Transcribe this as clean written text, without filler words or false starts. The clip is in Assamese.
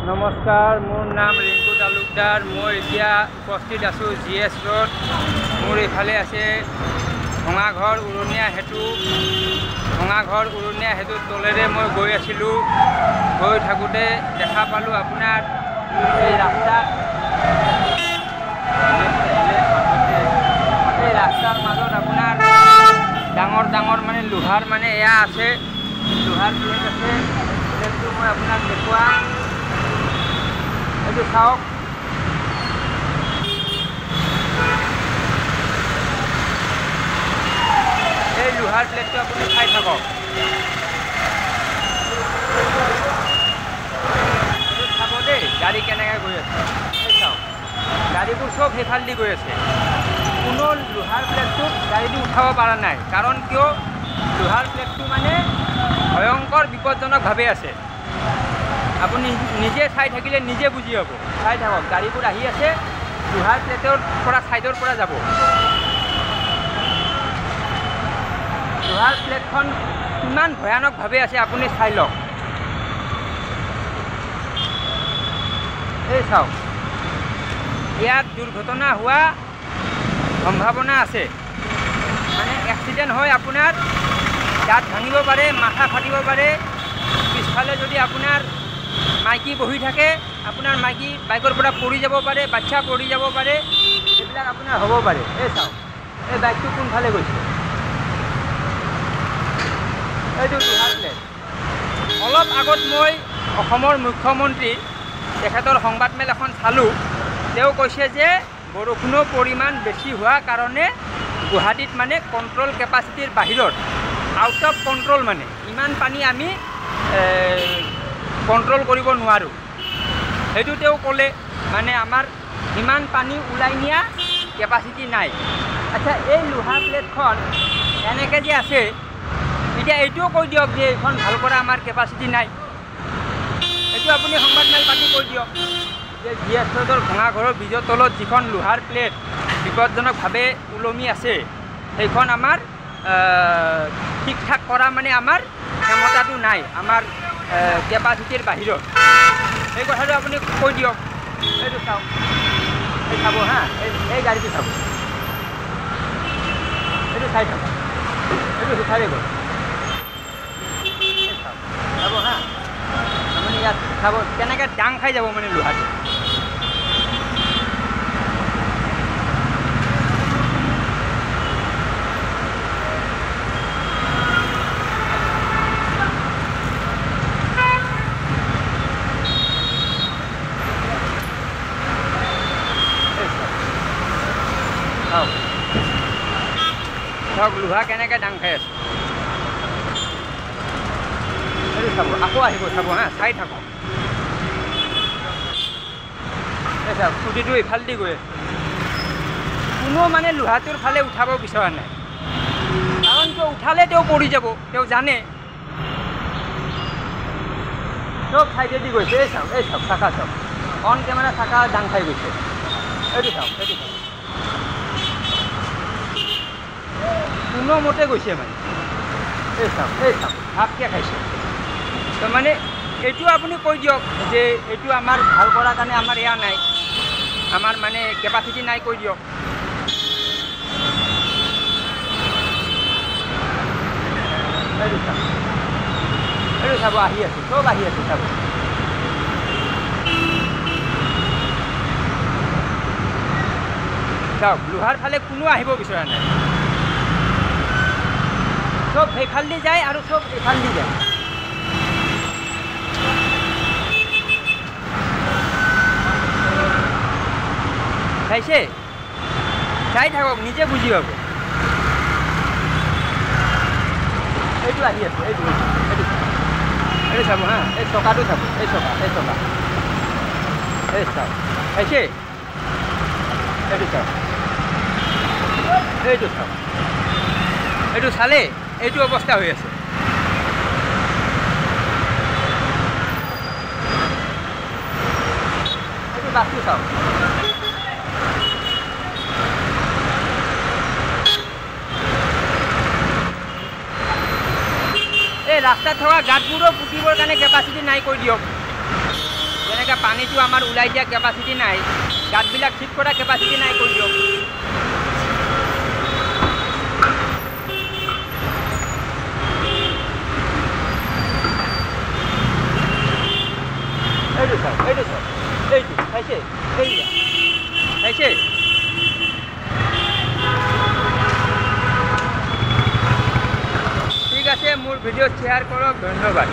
নমস্কাৰ, মোৰ নাম ৰিংকু তালুকদাৰ। মই এতিয়া উপস্থিত আছোঁ GS ৰোড। মোৰ এইফালে আছে ভঙাঘৰ উৰণীয়া সেতু তলেৰে মই গৈ আছিলোঁ। গৈ থাকোঁতে দেখা পালোঁ আপোনাৰ এই ৰাস্তাৰ মাজত আপোনাৰ ডাঙৰ মানে লোহাৰ মানে এয়া আছে, লোহাৰ প্লেট আছে। প্লেটটো মই আপোনাক দেখুৱাম। এইটো চাওক, এই লোহাৰ প্লেটটো আপুনি চাই থাকক। এইটো চাব দেই, গাড়ী কেনেকৈ গৈ আছে। এই চাওক, গাড়ীবোৰ চব সেইফালেদি গৈ আছে। কোনো লোহাৰ প্লেটটোত গাড়ীটো উঠাব পৰা নাই। কাৰণ কিয়? লোহাৰ প্লেটটো মানে ভয়ংকৰ বিপদজনকভাৱে আছে। আপুনি নিজে চাই থাকিলে নিজে বুজি পাব। চাই থাকক, গাড়ীবোৰ আহি আছে, লোহাৰ প্লেটৰ পৰা ছাইডৰ পৰা যাব। লোহাৰ প্লেটখন কিমান ভয়ানকভাৱে আছে আপুনি চাই লওক। এই চাওক, ইয়াত দুৰ্ঘটনা হোৱা সম্ভাৱনা আছে। মানে এক্সিডেণ্ট হৈ আপোনাৰ দাঁত ভাঙিব পাৰে, মাথা ফাটিব পাৰে। পিছফালে যদি আপোনাৰ মাইকী বহি থাকে, আপোনাৰ মাইকী বাইকৰ পৰা পৰি যাব পাৰে, বাচ্চা পৰি যাব পাৰে, এইবিলাক আপোনাৰ হ'ব পাৰে। এই চাওক, এই বাইকটো কোনফালে গৈছে। এইটো লোহাৰ প্লেট। অলপ আগত মই অসমৰ মুখ্যমন্ত্ৰী তেখেতৰ সংবাদমেল এখন চালোঁ। তেওঁ কৈছে যে বৰষুণৰ পৰিমাণ বেছি হোৱাৰ কাৰণে গুৱাহাটীত মানে কণ্ট্ৰল কেপাচিটিৰ বাহিৰত, আউট অফ কণ্ট্ৰল, মানে ইমান পানী আমি কণ্ট্ৰল কৰিব নোৱাৰোঁ। সেইটো তেওঁ ক'লে, মানে আমাৰ ইমান পানী ওলাই নিয়া কেপাচিটি নাই। আচ্ছা, এই লোহাৰ প্লেটখন এনেকৈ যে আছে, এতিয়া এইটোও কৈ দিয়ক যে এইখন ভাল কৰা আমাৰ কেপাচিটি নাই। এইটো আপুনি সংবাদমেল পাতি কৈ দিয়ক যে GS ৰোডৰ ভঙাঘৰৰ ব্ৰিজৰ তলত যিখন লোহাৰ প্লেট বিপদজনকভাৱে ওলমি আছে, সেইখন আমাৰ ঠিক ঠাক কৰা মানে আমাৰ ক্ষমতাটো নাই, আমাৰ কেপাচিটিৰ বাহিৰত। এই কথাটো আপুনি কৈ দিয়ক। এইটো চাওক, এই চাব হা, এই গাড়ীটো চাব, এইটো চাই থাকক, এইটো সিফালে গ'ল। এই চাওক, চাব হা, আপুনি ইয়াত চাব কেনেকৈ ডাং খাই যাব মানে লোহাটো। চাওক লোহা কেনেকৈ ডাং খাই আছে। এইটো চাব, আকৌ আহিব, চাব হা, চাই থাকক। এই চাওক, স্কুটিটো ইফালেদি গৈ আছে। কোনো মানে লোহাটোৰ ফালে উঠাব বিচৰা নাই। কাৰণ কিয়? উঠালে তেওঁ পৰি যাব, তেওঁ জানে। চব চাইডেদি গৈছে। এই চাওক, এই চাওক, চাকা চাওক, অন কেমেৰা চাকা ডাং খাই গৈছে। এইটো চাওক, এইটো চাওক, কোনোমতে গৈছে মানে। এই চাওক, এই চাওক, ভাপকৈ খাইছে। তো মানে এইটো আপুনি কৈ দিয়ক যে এইটো আমাৰ ভাল কৰাৰ কাৰণে আমাৰ এয়া নাই, আমাৰ মানে কেপাচিটি নাই, কৈ দিয়ক। এইটো চাওক, এইটো চাব, আহি আছে, চব আহি আছে, চাব। চাওক, লোহাৰ ফালে কোনো আহিব বিচৰা নাই। চব সেইফালেদি যায় আৰু চব এইফালেদি যায়। চাইছে? চাই থাকক, নিজে বুজি পাব। এইটো আহি আছে, এইটো এইটো এইটো চাব হা, এই চকাটো চাব, এই চকা, এই চকা, এই চাওক, চাইছে? এইটো চাওক, এইটো চাওক, এইটো চালে এইটো অৱস্থা হৈ আছে। এইটো বাছটো চাওক, এই ৰাস্তাত থকা গাঁতবোৰো পুতিবৰ কাৰণে কেপাচিটি নাই, কৈ দিয়ক। যেনেকৈ পানীটো আমাৰ ওলাই দিয়া কেপাচিটি নাই, গাঁতবিলাক ঠিক কৰা কেপাচিটি নাই কৰি দিয়ক। এইটো চাওক, এইটো চাওক, এইটো চাইছে, এইয়া চাইছে। ঠিক আছে, মোৰ ভিডিঅ' শ্বেয়াৰ কৰক, ধন্যবাদ।